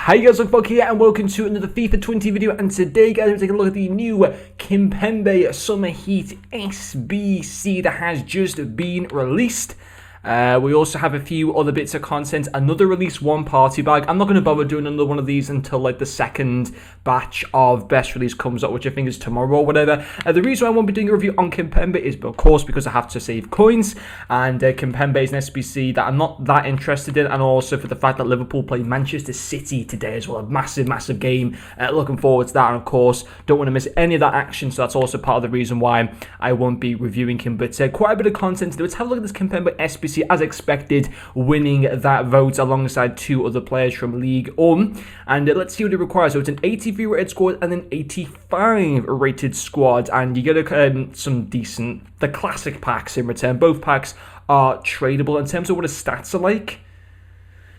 Hi guys, Fuck here and welcome to another FIFA 20 video, and today guys we're taking a look at the new Kimpembe Summer Heat SBC that has just been released. We also have a few other bits of content, another release one party bag. I'm not going to bother doing another one of these until like the second batch of best release comes up, which I think is tomorrow or whatever. The reason I won't be doing a review on Kimpembe is of course because I have to save coins, and Kimpembe is an SBC that I'm not that interested in, and also for the fact that Liverpool play Manchester City today as well. A massive game. Looking forward to that, and of course don't want to miss any of that action, so that's also part of the reason why I won't be reviewing him. But quite a bit of content today. Let's have a look at this Kimpembe SBC. As expected, winning that vote alongside two other players from League and let's see what it requires. So it's an 83 rated squad and an 85 rated squad, and you get some decent, the classic packs in return. Both packs are tradable. In terms of what his stats are like,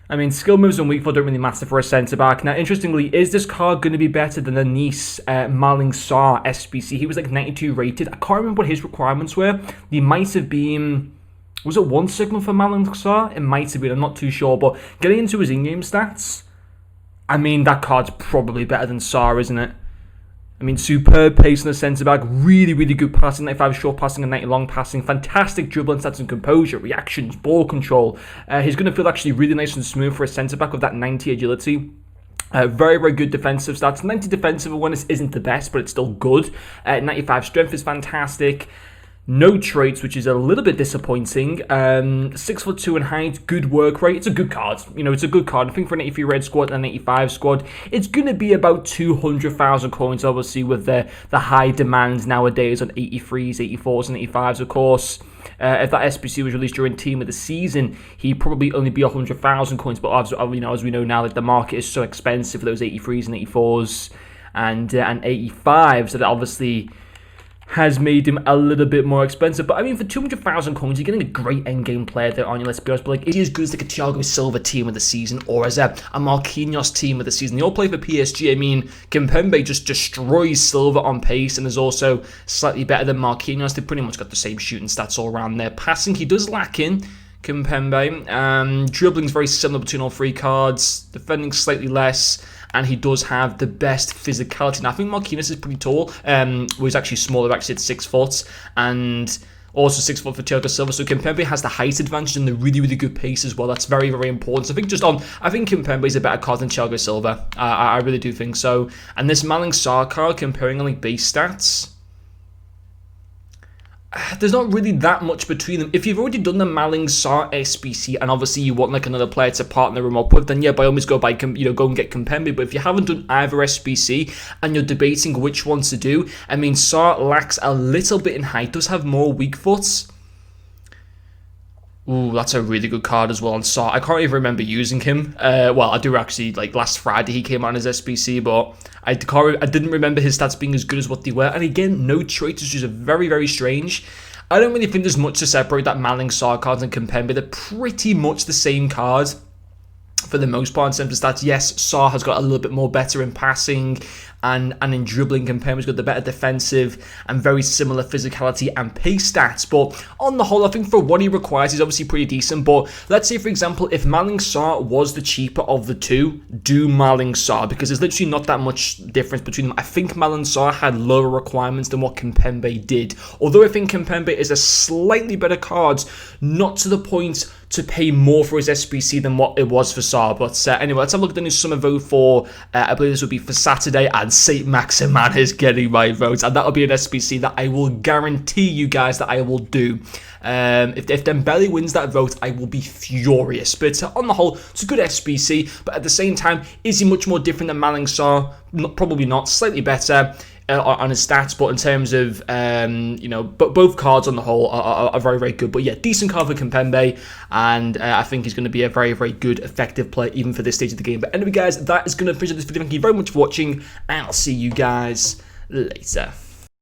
I mean, skill moves and weak foot don't really matter for a centre-back. Now, interestingly, is this card going to be better than the Nice Maling Sarr SBC? He was like 92 rated. I can't remember what his requirements were. They might have been... Was it 1 signal for Maling Sarr? It might have been, I'm not too sure. But getting into his in-game stats, I mean, that card's probably better than Sarr, isn't it? I mean, superb pace on the centre-back, really good passing, 95 short passing and 90 long passing, fantastic dribbling stats and composure, reactions, ball control. He's going to feel actually really nice and smooth for a centre-back with that 90 agility. Very good defensive stats. 90 defensive awareness isn't the best, but it's still good. 95 strength is fantastic. No traits, which is a little bit disappointing. 6'2" in height, good work rate. It's a good card. You know, it's a good card. I think for an 83 red squad and an 85 squad, it's going to be about 200,000 coins, obviously, with the high demands nowadays on 83s, 84s, and 85s, of course. If that SBC was released during Team of the Season, he'd probably only be 100,000 coins. But as we know now, like the market is so expensive for those 83s and 84s and 85s that obviously has made him a little bit more expensive. But I mean, for 200,000 coins, you're getting a great endgame player there, aren't you? Let's be honest. But like, is he as good as like a Thiago Silva team of the season, or as a Marquinhos team of the season? They all play for PSG. I mean, Kimpembe just destroys Silva on pace and is also slightly better than Marquinhos. They pretty much got the same shooting stats all around there. Passing, he does lack in Kimpembe. Dribbling's very similar between all three cards. Defending slightly less. And he does have the best physicality. Now, I think Marquinhos is pretty tall. He's actually smaller, actually at 6 foot. And also 6 foot for Thiago Silva. So Kimpembe has the height advantage and the really good pace as well. That's very important. So I think Kimpembe is a better card than Thiago Silva. I really do think so. And this Maling Sarr card, comparing on like base stats, there's not really that much between them. If you've already done the Maling Sarr SBC and obviously you want like another player to partner him up with, then yeah, by all means go and get Kimpembe. But if you haven't done either SBC and you're debating which one to do, I mean, Sarr lacks a little bit in height, does have more weak foots. Ooh, that's a really good card as well on Sarr. I can't even remember using him. Well, I do actually, like last Friday he came out as SBC, but I didn't remember his stats being as good as what they were. And again, no traits, which is very strange. I don't really think there's much to separate that Maling Sarr card and Kimpembe. They're pretty much the same card for the most part in terms of stats. Yes, Sarr has got a little bit more better in passing and in dribbling. Kimpembe's got the better defensive and very similar physicality and pace stats. But on the whole, I think for what he requires, he's obviously pretty decent. But let's say, for example, if Maling Sarr was the cheaper of the two, do Maling Sarr, because there's literally not that much difference between them. I think Maling Sarr had lower requirements than what Kimpembe did. Although I think Kimpembe is a slightly better card, not to the point to pay more for his SBC than what it was for Sarr. But anyway, let's have a look at the new summer vote for, I believe this will be for Saturday, and St. Maximan is getting my vote, and that'll be an SBC that I will guarantee you guys that I will do. If Dembele wins that vote, I will be furious. But on the whole, it's a good SBC, but at the same time, is he much more different than Maling Sarr? Probably not, slightly better on his stats, but in terms of but both cards on the whole are very good. But yeah, decent card for Kimpembe, and I think he's going to be a very good effective player even for this stage of the game. But anyway guys, that is going to finish this video. Thank you very much for watching, and I'll see you guys later.